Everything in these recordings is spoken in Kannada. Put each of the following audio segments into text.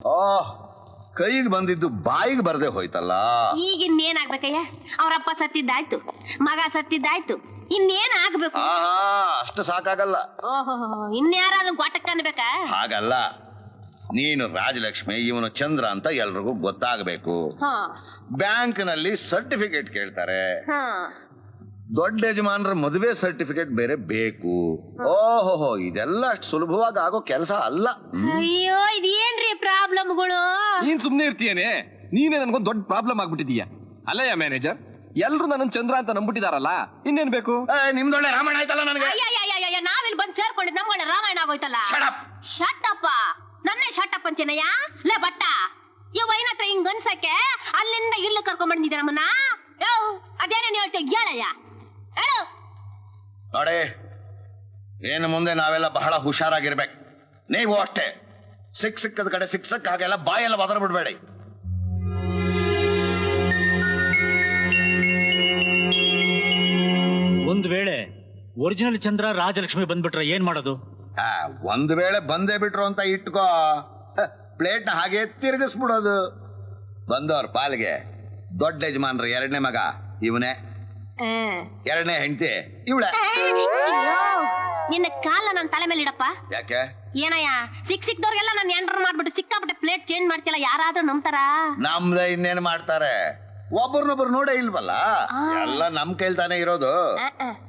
ಓಹ್, ಕೈಗೆ ಬಂದಿದ್ದು ಬಾಯಿಗೆ ಬರದೆ ಹೋಯ್ತಲ್ಲ. ಈಗ ಇನ್ನೇನಾಗ್ಬೇಕಯ್ಯ? ಅವ್ರಪ್ಪ ಸತ್ತಿದ್ದಾಯ್ತು, ಮಗ ಸತ್ತಿದ್ದಾಯ್ತು, ಇನ್ನೇನ್ ಆಗ್ಬೇಕು? ಅಷ್ಟು ಸಾಕಾಗಲ್ಲ. ಓಹೋ, ಇನ್ಯಾರಾದ್ರೂ ಗೊಟ್ಟಕ್ಕೆ ಅನ್ಬೇಕಾ? ಹಾಗಲ್ಲ, ನೀನು ರಾಜಲಕ್ಷ್ಮಿ, ಇವನು ಚಂದ್ರ ಅಂತ ಎಲ್ರಿಗೂ ಗೊತ್ತಾಗಬೇಕು. ಬ್ಯಾಂಕ್ ನಲ್ಲಿ ಸರ್ಟಿಫಿಕೇಟ್ ಕೇಳ್ತಾರೆ. ದೊಡ್ಡ ಯಜಮಾನರ ಮದುವೆ ಸರ್ಟಿಫಿಕೇಟ್ ಬೇರೆ ಬೇಕು. ಓಹೋ, ಇದೆಲ್ಲ ಅಷ್ಟು ಸುಲಭವಾಗಿ ಆಗೋ ಕೆಲಸ ಅಲ್ಲ. ಅಯ್ಯೋ, ಇದೇನ್ರಿ ಪ್ರಾಬ್ಲಮ್ಗಳು? ನೀನ್ ಸುಮ್ನೆ ಇರ್ತೀಯೇನೆ? ನೀನೇ ನನ್ಗೊಂದು ದೊಡ್ಡ ಪ್ರಾಬ್ಲಮ್ ಆಗ್ಬಿಟ್ಟಿದೀಯ. ಅಲ್ಲಯ್ಯ ಮ್ಯಾನೇಜರ್, ಎಲ್ರು ನನ್ನ ಚಂದ್ರ ಅಂತ ನಂಬಿಟ್ಟಿದಾರಲ್ಲ, ಇನ್ನೇನ್ ಬೇಕು? ನಿಮ್ದೊಳ್ಳೆ ರಾಮಾಯಣ ಆಯ್ತಲ್ಲ ನನಗೆ. ನಾವಿಲ್ಲಿ ಬಂದು ಸೇರ್ಕೊಂಡಿದ್ ನಮ್ಗೊಳ್ಳೆ ರಾಮಾಯಣ ಆಗೋಯ್ತಲ್ಲ. ಶಟಪ್ಪ, ನನ್ನೇ ಶಟಪ್ ಅಂತೀನಯ್ಯ. ಲೇ ಬಟ್ಟ, ಈ ವೈನ್ ಹತ್ರ ಹಿಂಗ್ ಅನ್ಸಕ್ಕೆ ಅಲ್ಲಿಂದ ಇಲ್ಲಿ ಕರ್ಕೊಂಡ್ ಬಂದಿದ್ದೆ ನಮ್ಮನ್ನ. ಅದೇನೇನ್ ಹೇಳ್ತೇವೆ ಹೇಳಯ್ಯ, ಹೇಳು. ನೋಡಿ, ಏನು ಮುಂದೆ ನಾವೆಲ್ಲ ಬಹಳ ಹುಷಾರಾಗಿರ್ಬೇಕು. ನೀವು ಅಷ್ಟೇ, ಸಿಕ್ಕದ ಕಡೆ ಸಿಕ್ಸಕ್ ಹಾಗೆಲ್ಲ ಬಾಯೆಲ್ಲ ಬದರ್ ಬಿಡ್ಬೇಡಿ. ಒಂದ್ ವೇಳೆ ಒರಿಜಿನಲ್ ಚಂದ್ರ ರಾಜಲಕ್ಷ್ಮಿ ಬಂದ್ಬಿಟ್ರೆ ಏನ್ ಮಾಡೋದು? ಒಂದ್ ವೇಳೆ ಬಂದೇ ಬಿಟ್ರು ಅಂತ ಇಟ್ಕೋ, ಪ್ಲೇಟ್ ನ ಹಾಗೆ ತಿರುಗಿಸ್ಬಿಡೋದು. ಬಂದವ್ರ ಪಾಲ್ಗೆ ದೊಡ್ಡ ಯಜಮಾನ್ರ ಎರಡನೇ ಮಗ ಇವನೇ, ಎರಡನೇ ಹೆಂಡತಿ ಇವಳೆ. ನಿನ್ನ ಕಾಲ ನನ್ನ ತಲೆ ಮೇಲೆ ಇಡಪ್ಪ. ಯಾಕೆ? ಏನಯ್ಯ, ಸಿಕ್ದವ್ರಿಗೆಲ್ಲ ನಾನು ಎಂಟರ್ ಮಾಡ್ಬಿಟ್ಟು ಸಿಕ್ಕಾಬಿಟ್ಟೆ ಪ್ಲೇಟ್ ಚೇಂಜ್ ಮಾಡ್ತಿಲ್ಲ, ಯಾರಾದ್ರೂ ನಂಬ್ತಾರ? ನಮ್ದ ಇನ್ನೇನ್ ಮಾಡ್ತಾರೆ? ಒಬ್ಬರನ್ನೊಬ್ರು ನೋಡೇ ಇಲ್ವಲ್ಲ, ಎಲ್ಲ ನಮ್ ಕೈಲ್ತಾನೆ ಇರೋದು.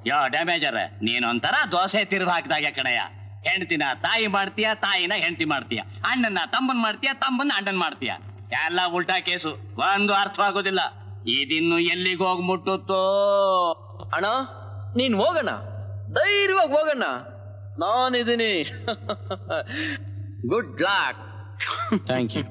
ಯೋ ಡ್ಯಾಮೇಜರ್, ನೀನ್ ಒಂಥರ ದೋಸೆ ತಿರುಗಿ ಹಾಕಿದಾಗ ಕಣಯ್ಯ. ಹೆಂಡತಿನ ತಾಯಿ ಮಾಡ್ತೀಯ, ತಾಯಿನ ಹೆಂಡತಿ ಮಾಡ್ತೀಯ, ಅಣ್ಣನ ತಮ್ಮನ್ ಮಾಡ್ತೀಯ, ತಮ್ಮನ್ನ ಅಣ್ಣನ್ ಮಾಡ್ತೀಯ. ಎಲ್ಲ ಉಲ್ಟಾ ಕೇಸು, ಒಂದು ಅರ್ಥವಾಗೋದಿಲ್ಲ. ಇದಿನ್ನು ಎಲ್ಲಿಗೆ ಹೋಗಿ ಮುಟ್ಟುತ್ತೋ? ಅಣ್ಣ, ನೀನ್ ಹೋಗಣ್ಣ, ಧೈರ್ಯವಾಗಿ ಹೋಗಣ್ಣ, ನಾನಿದ್ದೀನಿ. Good luck. Thank you.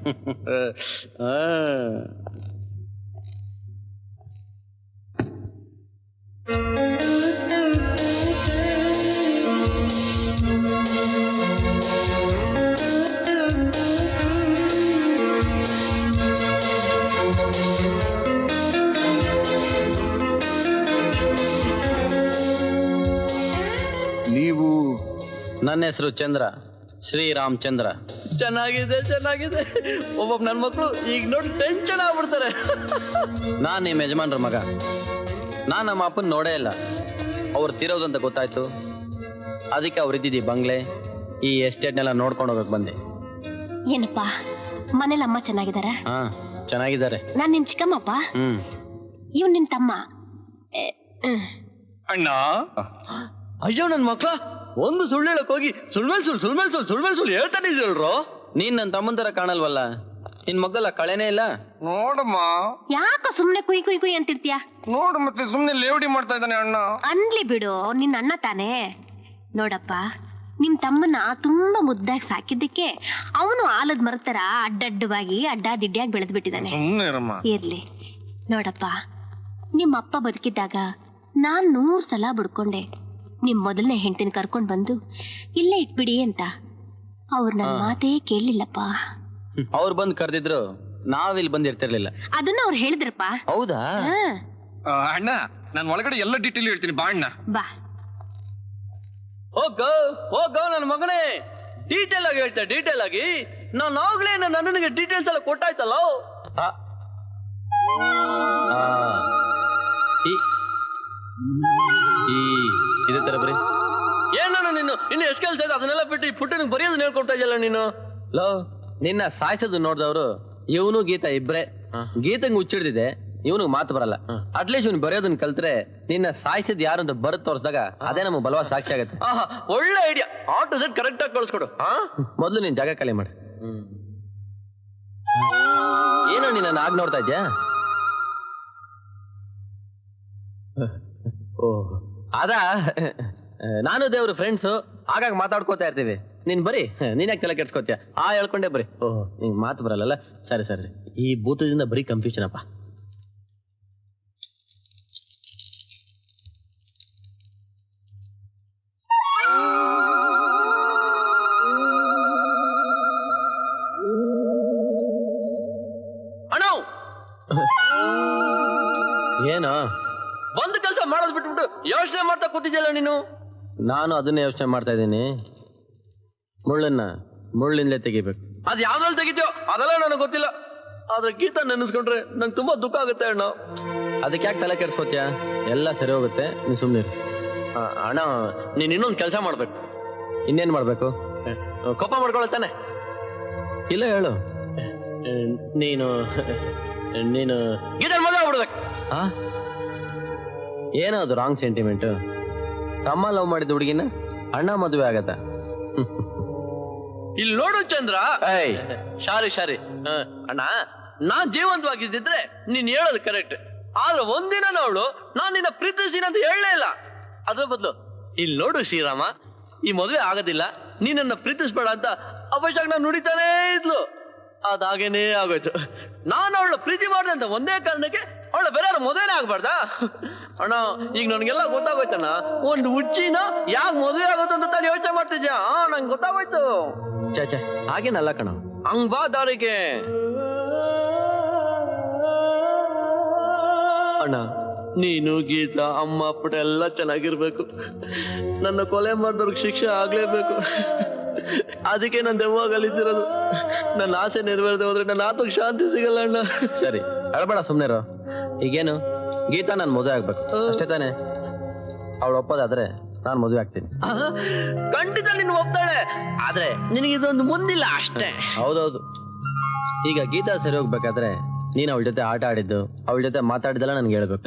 ನೀವು? ನನ್ನ ಹೆಸರು ಚಂದ್ರ, ಶ್ರೀರಾಮಚಂದ್ರ. ಚೆನ್ನಾಗಿದೆ, ಚೆನ್ನಾಗಿದೆ. ಒಬ್ಬೊಬ್ಬ ನನ್ನ ಮಕ್ಕಳು ಈಗ ನೋಡಿ ಟೆನ್ಷನ್ ಆಗ್ಬಿಡ್ತಾರೆ. ನಾನು ನಿಮ್ಮ ಯಜಮಾನ್ರ ಮಗ. ನಾನು ನಮ್ಮ ಅಪ್ಪನ ನೋಡೇ ಇಲ್ಲ, ಅವ್ರು ತಿರೋದಂತ ಗೊತ್ತಾಯ್ತು. ಅದಕ್ಕೆ ಅವ್ರು ಇದ್ದಿದ್ದಿ ಬಂಗ್ಲೆ, ಈ ಎಸ್ಟೇಟ್ನೆಲ್ಲ ನೋಡ್ಕೊಂಡು ಹೋಗಕ್ ಬಂದೆ. ಏನಪ್ಪಾ, ಮನೇಲಿ ಅಮ್ಮ ಚೆನ್ನಾಗಿದಾರ? ಹಾ, ಚೆನ್ನಾಗಿದ್ದಾರೆ. ನಾನ್ ನಿಮ್ ಚಿಕ್ಕಮ್ಮಪ್ಪ, ಇವ್ ನಿನ್ ತಮ್ಮ. ಅಣ್ಣ, ಅಯ್ಯೋ ನನ್ನ ಮಕ್ಳ, ಒಂದು ಸುಳ್ಳು ಹೇಳಕ್ ಹೋಗಿ ಸುಳ್ಳು ಹೇಳ್ತಾನೆ ಇದ್ರಲ್ರೋ. ನೀನ್ ನನ್ನ ತಮ್ಮನ ತರ ಕಾಣಲ್ವಲ್ಲ, ನಿನ್ ಮಗಲ್ಲ ಕಳೆನೇ ಇಲ್ಲ. ನೋಡಮ್ಮ, ಯಾಕ ಸುಮ್ನೆ ಕುಯ್ ಕುಯ್ ಕುಯ್ ಅಂತಿರ್ತೀಯ? ನೋಡು, ಮತ್ತೆ ಸುಮ್ನೆ ಲೇವಡಿ ಮಾಡ್ತಾ ಇದ್ದಾನೆ ಅಣ್ಣ. ಅನ್ಲಿ ಬಿಡು, ನಿನ್ನ ಅಣ್ಣ ತಾನೇ. ನೋಡಪ್ಪ, ನಿಮ್ ತಮ್ಮನ ತುಂಬಾ ಮುದ್ದಾಗಿ ಸಾಕಿದ್ದಕ್ಕೆ ಅವನು ಆಲದ ಮರದ ತರ ಅಡ್ಡಡ್ಡವಾಗಿ ಅಡ್ಡಾದಿಡ್ಡಿಯಾಗಿ ಬೆಳೆದ್ ಬಿಟ್ಟಿದ್ದಾನೆ. ಸುಮ್ನೆ ಇರಮ್ಮ. ಇರ್ಲಿ ನೋಡಪ್ಪ, ನಿಮ್ಮ ಅಪ್ಪ ಬದುಕಿದ್ದಾಗ ನಾನ್ 100 ಸಲ ಬಡ್ಕೊಂಡೆ ನಿಮ್ ಮೊದಲನೇ ಹೆಂಡತಿನ ಕರ್ಕೊಂಡ್ ಬಂದು ಇಲ್ಲೇ ಇಟ್ಬಿಡಿ ಅಂತ. ಅವ್ರು ನನ್ನ ಮಾತೇ ಕೇಳಲಿಲ್ಲಪ್ಪ. ಅವ್ರು ಬಂದ್ ಕರೆದಿದ್ರು ನಾವಿಲ್ಲಿ ಬಂದಿರ್ತಿರ್ಲಿಲ್ಲ. ಅದನ್ನ ಅವ್ರು ಹೇಳಿದ್ರಪ್ಪ. ಹೌದಾ? ಅಣ್ಣ, ನಾನು ಒಳಗಡೆ ಎಲ್ಲ ಡೀಟೇಲ್ ಹೇಳ್ತೀನಿ, ಬಾ ಅಣ್ಣ. ಬಾ. ಹೋಗೋ ನನ್ನ ಮಗನೇ, ಡೀಟೇಲ್ ಆಗಿ ಹೇಳ್ತಾ, ಡೀಟೇಲ್ ಆಗಿ. ನಾನು ಆಗ್ಲೇ ನನ್ನ ಅಣ್ಣನಿಗೆ ಡೀಟೇಲ್ಸ್ ಎಲ್ಲ ಕೊಟ್ಟಾಯ್ತಲ್ಲ. ಇದೇ ತರ ಬರೀ ಏನ ನೀನು ಇನ್ನು ಎಷ್ಟು ಕೆಲಸ ಇದೆ ಅದನ್ನೆಲ್ಲ ಬಿಟ್ಟು ಈ ಪುಟ್ಟನಿಗೆ ಬರೆಯೋದನ್ನ ಹೇಳ್ಕೊಡ್ತಾ ಇದೆಯಲ್ಲ ನೀನು. ಲೋ, ನಿನ್ನ ಸಾಯಿಸೋದು ನೋಡ್ದವ್ರು ಇವನು ಗೀತಾ ಇಬ್ರೆ. ಗೀತಂಗ್ ಹುಚ್ಚಿಡ್ದಿದೆ, ಇವನಿಗೆ ಮಾತು ಬರಲ್ಲ. ಅಟ್ಲೀಸ್ಟ್ ಇವ್ನು ಬರೆಯೋದನ್ನ ಕಲ್ತ್ರೆ ನಿನ್ನ ಸಾಯಿಸಿದ್ ಯಾರು ಅಂತ ಬರೆದು ತೋರಿಸಿದಾಗ ಅದೇ ನಮಗೆ ಬಲವಾದ ಸಾಕ್ಷಿ ಆಗುತ್ತೆ. ಒಳ್ಳೆ ಐಡಿಯಾ. ಆ ಟು ಝೆಡ್ ಕರೆಕ್ಟ್ ಆಗಿ ಕಳಿಸ್ಕೊಡು. ಮೊದಲು ನೀನ್ ಜಾಗ ಖಾಲಿ ಮಾಡಿ. ಏನೋ ನೀನು ಆಗ ನೋಡ್ತಾ ಇದ್ಯಾ? ಓ, ಅದಾ, ನಾನು ದೇವ್ರ ಫ್ರೆಂಡ್ಸು, ಆಗಾಗ ಮಾತಾಡ್ಕೋತಾ ಇರ್ತೀವಿ. ನೀನ್ ಬರೀ, ನೀನ್ ಯಾಕೆ ತಲೆ ಕೆಡ್ಸ್ಕೊತೀಯ? ಹೇಳ್ಕೊಂಡೆ ಬರೀ. ಓಹ್, ನಿಂಗೆ ಮಾತು ಬರಲ್ಲ. ಸರಿ ಸರಿ ಸರಿ, ಈ ಭೂತದಿಂದ ಬರೀ ಕನ್ಫ್ಯೂಷನ್ ಅಪ್ಪ. ಅಣ್ಣ, ಏನೋ ಒಂದು ಕೆಲಸ ಮಾಡೋದು ಬಿಟ್ಬಿಟ್ಟು ಯೋಚನೆ ಮಾಡ್ತಾ ಕೂತಿದ್ಯಲ್ಲ ನೀನು. ನಾನು ಅದನ್ನೇ ಯೋಚನೆ ಮಾಡ್ತಾ ಇದ್ದೀನಿ. ಮುಳ್ಳಿಂದಲೇ ತೆಗಿಬೇಕು. ಅದ್ ಯಾವ್ದ್ರಲ್ಲಿ ತೆಗಿತೀಯೋ ಅದೆಲ್ಲ ನನಗೆ ಗೊತ್ತಿಲ್ಲ. ಆದ್ರೆ ಗೀತಾ ನೆನೆಸ್ಕೊಂಡ್ರೆ ನಂಗೆ ತುಂಬಾ ದುಃಖ ಆಗುತ್ತೆ ಅಣ್ಣ. ಅದಕ್ಕೆ ಯಾಕೆ ತಲೆ ಕೆಡ್ಸ್ಕೊತೀಯ? ಎಲ್ಲ ಸರಿ ಹೋಗುತ್ತೆ, ನೀನ್ ಸುಮ್ನಿರು. ಅಣ್ಣ ನೀನ್ ಇನ್ನೊಂದು ಕೆಲಸ ಮಾಡ್ಬೇಕು. ಇನ್ನೇನ್ ಮಾಡ್ಬೇಕು? ಕೋಪ ಮಾಡ್ಕೊಳತ್ತಾನೆ? ಇಲ್ಲ ಹೇಳು. ನೀನು ಗೀತಾ ಮದುವೆ ಆಗ್ಬಿಡ್ಬೇಕು. ಏನೋ ಅದು ರಾಂಗ್ ಸೆಂಟಿಮೆಂಟ್. ತಮ್ಮ ಲವ್ ಮಾಡಿದ ಹುಡುಗಿನ ಅಣ್ಣ ಮದುವೆ ಆಗತ್ತ? ಇಲ್ಲಿ ನೋಡು ಚಂದ್ರ. ಶಾರಿ ಅಣ್ಣ, ನಾನ್ ಜೀವಂತವಾಗಿದ್ದಿದ್ರೆ ನೀನ್ ಹೇಳೋದು ಕರೆಕ್ಟ್. ಆದ್ರೆ ಒಂದಿನ ಅವಳು ನಾನ್ ನಿನ್ನ ಪ್ರೀತಿಸ್ತೀನಿ ಅಂತ ಹೇಳಲೇ ಇಲ್ಲ. ಅದ್ರ ಬದಲು ಇಲ್ಲಿ ನೋಡು ಶ್ರೀರಾಮ, ಈ ಮದುವೆ ಆಗೋದಿಲ್ಲ, ನೀನನ್ನ ಪ್ರೀತಿಸ್ಬೇಡ ಅಂತ ಅವಶ್ಯಕ ನುಡಿತಾನೇ ಇದ್ಲು. ಅದಾಗೇನೇ ಆಗೋಯ್ತು. ನಾನು ಅವಳ ಪ್ರೀತಿ ಮಾಡಿದೆ ಅಂತ ಒಂದೇ ಕಾರಣಕ್ಕೆ ಅವಳ ಬೇರೆ ಮದುವೆನೇ ಆಗ್ಬಾರ್ದಾ? ಅಣ್ಣ ಈಗ ನನ್ಗೆಲ್ಲ ಗೊತ್ತಾಗೋಯ್ತಣ್ಣ. ಒಂದು ಹುಚ್ಚಿನ ಯಾಕೆ ಮದುವೆ ಆಗೋದು ಅಂತ ತಾನು ಯೋಚನೆ ಮಾಡ್ತಿದ್ಯಾ? ನಂಗೆ ಗೊತ್ತಾಗೋಯ್ತು. ಚಾಚಾ ಹಾಗೇನಲ್ಲ ಕಣ, ಹಂಗ್ ಬಾ ದಾರಿಗೆ. ಅಣ್ಣ ನೀನು ಗೀತಾ ಅಮ್ಮ ಅಪ್ಪಟ ಎಲ್ಲ ಚೆನ್ನಾಗಿರ್ಬೇಕು. ನನ್ನ ಕೊಲೆ ಮಾಡಿದವ್ರಿಗೆ ಶಿಕ್ಷೆ ಆಗ್ಲೇಬೇಕು. ಅದಕ್ಕೆ ನಾನು ದೆವ್ವಾಗಲಿದ್ದಿರೋದು. ನನ್ನ ಆಸೆ ನೆರವೇರದೆ ಹೋದ್ರೆ ನನ್ನ ಆತ್ಮಕ್ಕೆ ಶಾಂತಿ ಸಿಗಲ್ಲ ಅಣ್ಣ. ಸರಿ ಅಳ್ಬೇಡ, ಸುಮ್ನೆರು. ಈಗೇನು ಗೀತಾ ನಾನು ಮದುವೆ ಆಗ್ಬೇಕು ಅಷ್ಟೇ ತಾನೆ? ಅವಳು ಒಪ್ಪೋದಾದ್ರೆ ನಾನು ಮದುವೆ ಆಗ್ತೀನಿ. ಖಂಡಿತ ನೀನು ಒಪ್ತಾಳೆ, ಆದ್ರೆ ನಿನಗಿದೊಂದು ಮುಂದಿಲ್ಲ ಅಷ್ಟೇ. ಹೌದೌದು. ಈಗ ಗೀತಾ ಸರಿ ಹೋಗ್ಬೇಕಾದ್ರೆ ನೀನ್ ಅವಳ ಜೊತೆ ಆಟ ಆಡಿದ್ದು, ಅವಳ ಜೊತೆ ಮಾತಾಡಿದೆಲ್ಲ ನನ್ಗೆ ಹೇಳ್ಬೇಕು.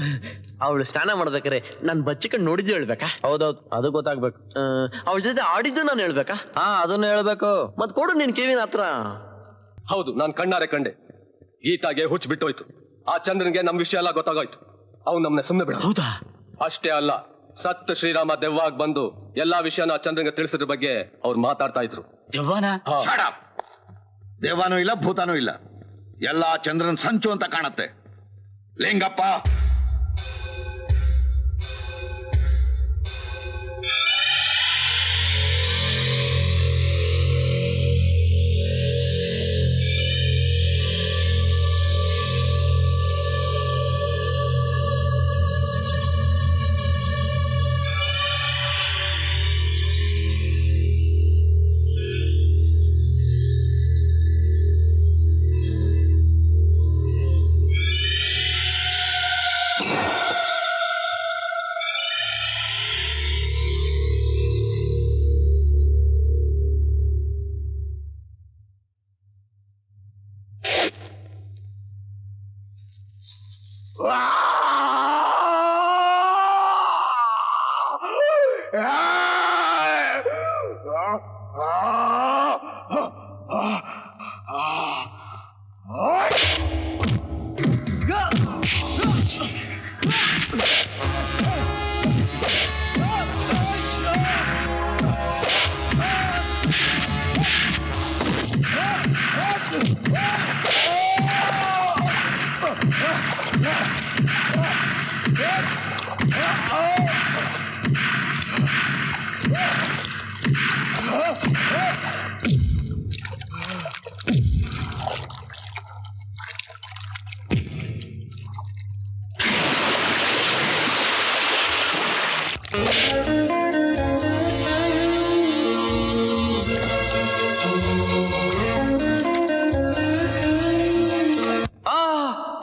ಅವಳು ಸ್ನಾನ ಮಾಡ್ಬೇಕಾರೆ ನಾನು ಬಚ್ಚಿಕೊಂಡು ನೋಡಿದ್ದು ಹೇಳ್ಬೇಕಾ? ಹೌದೌದು, ಅದು ಗೊತ್ತಾಗ್ಬೇಕು. ಅವಳ ಜೊತೆ ಆಡಿದ್ದು ನಾನು ಹೇಳ್ಬೇಕಾ? ಅದನ್ನು ಹೇಳ್ಬೇಕು. ಮತ್ ಕೊಡು ನೀನ್ ಕಿವಿನ ಹತ್ರ. ಹೌದು, ನಾನು ಕಣ್ಣಾರೆ ಕಂಡೆ. ಗೀತಾಗೆ ಹುಚ್ಚು ಬಿಟ್ಟೋಯ್ತು. ಆ ಚಂದ್ರನ್ಗೆ ನಮ್ ವಿಷಯ ಎಲ್ಲ ಗೊತ್ತಾಗೋಯ್ತು. ಅವ್ನು ನಮ್ನ ಸುಮ್ನೆ ಬಿಡ. ಹೌದಾ? ಅಷ್ಟೇ ಅಲ್ಲ, ಸತ್ ಶ್ರೀರಾಮ ದೆವ್ವಾಗ ಬಂದು ಎಲ್ಲಾ ವಿಷಯನ ಆ ಚಂದ್ರನ್ಗೆ ತಿಳಿಸಿದ್ರ ಬಗ್ಗೆ ಅವ್ರು ಮಾತಾಡ್ತಾ ಇದ್ರು. ದೆವ್ವನ? ದೇವಾನೂ ಇಲ್ಲ, ಭೂತಾನೂ ಇಲ್ಲ. ಎಲ್ಲ ಚಂದ್ರನ್ ಸಂಚು ಅಂತ ಕಾಣತ್ತೆ. ಲಿಂಗಪ್ಪ,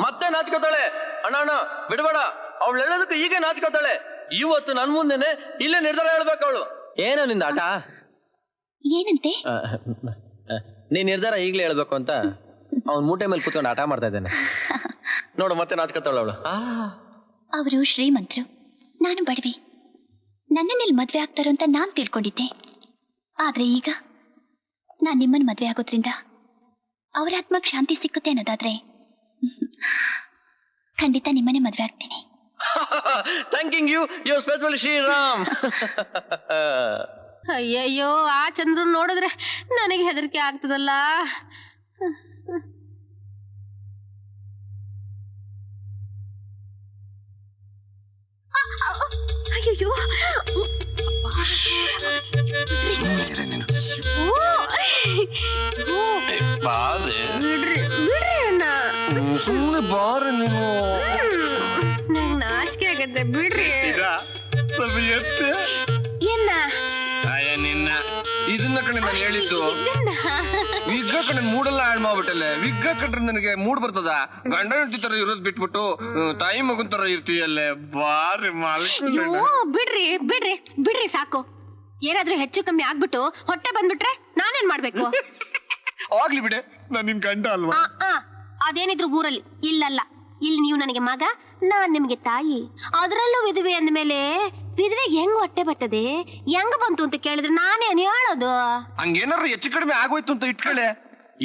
ಮತ್ತೆ ನಾಚ್ಕೋತಾಳೆ. ಅಣ್ಣ ಬಿಡಬೇಡ, ಅವಳು ಹೇಳೋದಕ್ಕೆ ಈಗ ನಾಚ್ಕೋತಾಳೆ. ಇವತ್ತು ನನ್ ಮುಂದೆನೆ ಇಲ್ಲೇ ನಿರ್ಧಾರ ಹೇಳ್ಬೇಕು ಅವಳು. ಏನೋ ನಿಂದ ಆಟ? ಏನಂತೆ? ನೀ ನಿರ್ಧಾರ ಈಗ್ಲೇ ಹೇಳ್ಬೇಕು ಅಂತ ಅವ್ನ್ ಮೂಟೆ ಮೇಲೆ ಕೂತ್ಕೊಂಡು ಆಟ ಮಾಡ್ತಾ ಇದ್ದೇನೆ ನೋಡು. ಮತ್ತೆ ನಾಚ್ಕೋತಾಳ ಅವಳು. ಅವರು ಶ್ರೀಮಂತರು, ನಾನು ಬಡವಿ. ನನ್ನನ್ನೆಲ್ಲಿ ಮದ್ವೆ ಆಗ್ತಾರೋ ಅಂತ ನಾನ್ ತಿಳ್ಕೊಂಡಿದ್ದೆ. ಆದ್ರೆ ಈಗ ನಾನ್ ನಿಮ್ಮನ್ನ ಮದ್ವೆ ಆಗೋದ್ರಿಂದ ಅವರ ಆತ್ಮಕ್ಕೆ ಶಾಂತಿ ಸಿಕ್ಕುತ್ತೆ ಅನ್ನೋದಾದ್ರೆ ಖಂಡಿತ ನಿಮ್ಮನ್ನೇ ಮದ್ವೆ ಆಗ್ತೀನಿ. Thanking you, your special Sriram. ಅಯ್ಯಯ್ಯೋ, ಆ ಚಂದ್ರು ನೋಡಿದ್ರೆ ನನಗೆ ಹೆದರಿಕೆ ಆಗ್ತದಲ್ಲ. ಅಯ್ಯಯ್ಯೋ, ಸುಮ್ಮನೆ ಬಾರ ನೀನು. ನಂಗೆ ನಾಚಿಕೆ ಆಗತ್ತೆ, ಬಿಡ್ರಿ. ಸ್ವಲ್ಪ ಎತ್ತೆ ಏನ ನಿನ್ನ ಇದು ಇದನ್ನ ಕಣೆ ನಾನು ಹೇಳಿದ್ದು. ವಿಗ್ ಕಣೆ ಮೂಡೆಲ್ಲ ಹಾಳು ಮಾಡ್ಬಿಟ್ಟಲ್ಲ. ವಿಗ್ ಕಂಡ್ರೆ ನನಗೆ ಮೂಡ್ ಬರ್ತದ. ಗಂಡ ಹೆಂಡತಿ ತರ ಇರೋದ್ ಬಿಟ್ಬಿಟ್ಟು ತಾಯಿ ಮಗನ್ ತರ ಇರ್ತೀಯಲ್ಲೇ. ಬಾರಿ ಅಯ್ಯೋ ಬಿಡ್ರಿ ಬಿಡ್ರಿ ಬಿಡ್ರಿ ಸಾಕು. ಏನಾದ್ರೂ ಹೆಚ್ಚು ಕಮ್ಮಿ ಆಗ್ಬಿಟ್ಟು ಹೊಟ್ಟೆ ಬಂದ್ಬಿಟ್ರೆ ನಾನೇನ್ ಮಾಡ್ಬೇಕು? ಆಗ್ಲಿ ಬಿಡೆ, ನಾನ್ ನಿನ್ ಗಂಡ ಅಲ್ವಾ? ಅದೇನಿದ್ರು ಊರಲ್ಲಿ ಇಲ್ಲಲ್ಲ. ಇಲ್ಲಿ ನೀವು ನನಗೆ ಮಗ, ನಾನ್ ನಿಮ್ಗೆ ತಾಯಿ. ಅದರಲ್ಲೂ ವಿಧವೆ ಅಂದ್ಮೇಲೆ ವಿಧವೆಗೆ ಹೆಂಗ್ ಹೊಟ್ಟೆ ಬರ್ತದೆ, ಹೆಂಗ್ ಬಂತು ಅಂತ ಕೇಳಿದ್ರೆ ನಾನೇನ್ ಹೇಳೋದು? ಹಂಗೇನಾರು ಹೆಚ್ಚು ಕಡಿಮೆ ಆಗೋಯ್ತು ಅಂತ ಇಟ್ಕೊಳ್ಳೆ.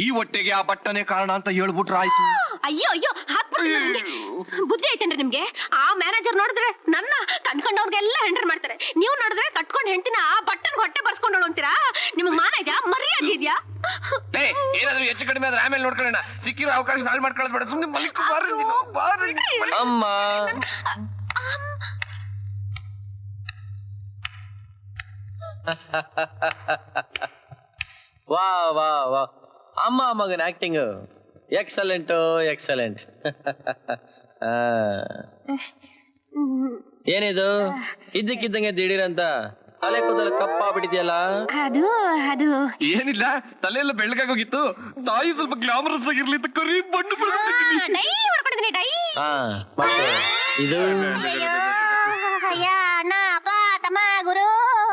ಈ ಹೊಟ್ಟೆಗೆ ಆ ಬಟ್ಟನೆ ಕಾರಣ ಅಂತ ಹೇಳ್ಬಿಟ್ರ ಆಯ್ತು. ಅಯ್ಯೋ ಅಯ್ಯೋ ಬುದ್ಧಿ ಐತೇನ್ರಿ ನಿಮ್ಗೆ? ಆ ಮ್ಯಾನೇಜರ್ ನೋಡಿದ್ರೆ ನನ್ನ ಕಂಡ್ಕೊಂಡವ್ರಿಗೆಲ್ಲ ಹೆಂಡರ್ ಮಾಡ್ತಾರೆ. ನೀವು ನೋಡಿದ್ರೆ ಕಟ್ಕೊಂಡ್ ಹೆಂಡತಿನ ಬಟ್ಟನ್ ಹೊಟ್ಟೆ ಬರ್ಸ್ಕೊಂಡೋಳು ಅಂತೀರಾ? ನಿಮ್ಗೆ ಮಾನ ಇದೆಯಾ, ಮರ್ಯಾದೆ ಇದೆಯಾ? ಏನಾದ್ರು ಹೆಚ್ಚು ಕಡಿಮೆ ಆದ್ರೆ ಆಮೇಲೆ ನೋಡ್ಕೊಳ್ಳೋಣ. ಸಿಕ್ಕಿರೋ ಅವಕಾಶ ನಾಳೆ ಮಾಡ್ಕೊಳ್ಳೋದು ಬೇಡ. ಸುಮ್ನೆ ಮಲಿಕ್ ಅಮ್ಮ. ವಾ ವಾ ವಾ, ಅಮ್ಮ ಮಗನ ಆಕ್ಟಿಂಗ್ ಎಕ್ಸಲೆಂಟ್ ಎಕ್ಸಲೆಂಟ್. ಏನಿದು ಇದ್ದಕ್ಕಿದ್ದಂಗೆ ದಿಢೀರಂತ ತಲೆ ಕೂದಲು ಕಪ್ಪಾಗ್ಬಿಟ್ಟಿದ್ಯಲ್ಲ? ಅದು ಅದು ಏನಿಲ್ಲ, ತಲೆಯೆಲ್ಲ ಬೆಳ್ಳಗಾಗೋಗಿತ್ತು. ತಾಯಿ ಸ್ವಲ್ಪ ಗ್ಲಾಮರಸ್ ಆಗಿರ್ಲಿ ಅಂತ ಕರಿ ಬಣ್ಣು ಡೈ ಮಾಡ್ಕೊಂಡಿದ್ದೀನಿ ಡೈ. ಮತ್ತೆ ಇದು ಅಣ್ಣ ಅಪ್ಪ ತಮ್ಮ ಗುರು.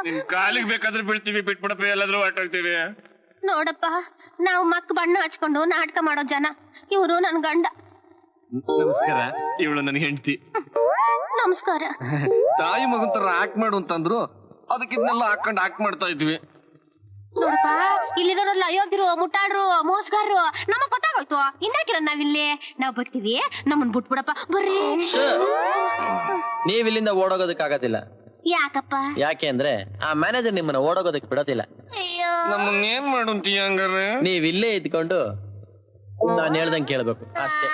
ನಿನ್ ಕಾಲಿಗೆ ಬೇಕಾದ್ರೆ ಬೀಳ್ತೀವಿ, ಬಿಟ್ಬಿಡಪ್ಪ, ಎಲ್ಲಾದ್ರೂ ಹೊರಟೋಗ್ತೀವಿ. ನೋಡಪ್ಪ, ನಾವು ಮಕ್ ಬಣ್ಣ ಹಚ್ಕೊಂಡು ನಾಟಕ ಮಾಡೋ ಜನ. ಇವರು ನನ್ ಗಂಡ. ನಮಸ್ಕಾರ, ಇವಳು ನನ್ನ ಹೆಂಡತಿ. ನಮಸ್ಕಾರ. ತಾಯಿ ಮಗನ್ ತರ ಆಕ್ಟ್ ಮಾಡು ಅಂತಂದ್ರು, ಅದಕ್ಕಿದ್ನೆಲ್ಲ ಹಾಕೊಂಡು ಆಕ್ಟ್ ಮಾಡ್ತಾ ಇದ್ವಿ. ನೋಡಪ್ಪ, ಇಲ್ಲಿರೋರೆಲ್ಲ ಅಯೋಗ್ಯರು, ಮುಟ್ಟಾಡ್ರು, ಮೋಸಗಾರರು. ನಮಗ್ ಗೊತ್ತಾಗೋಯ್ತು. ಇನ್ನಾಕಿರ ನಾವಿಲ್ಲಿ ನಾವ್ ಬರ್ತೀವಿ. ನಮ್ಮನ್ ಬಿಟ್ಬಿಡಪ್ಪ, ಬರ್ರಿ. ನೀವ್ ಇಲ್ಲಿಂದ ಓಡೋಗೋದಕ್ಕಾಗತ್ತಿಲ್ಲ. ಯಾಕಪ್ಪ? ಯಾಕೆ ಅಂದ್ರೆ ಆ ಮ್ಯಾನೇಜರ್ ನಿಮ್ಮನ್ನ ಓಡೋಗೋದಕ್ಕೆ ಬಿಡೋದಿಲ್ಲ. ನಮ್ಮನ್ನ ಏನ್ ಮಾಡುಂತೀಯ ಹಂಗಾರೆ? ನೀವ್ ಇಲ್ಲೇ ಇದ್ಕೊಂಡು ನಾನು ಹೇಳ್ದಂಗೆ ಕೇಳ್ಬೇಕು ಅಷ್ಟೇ.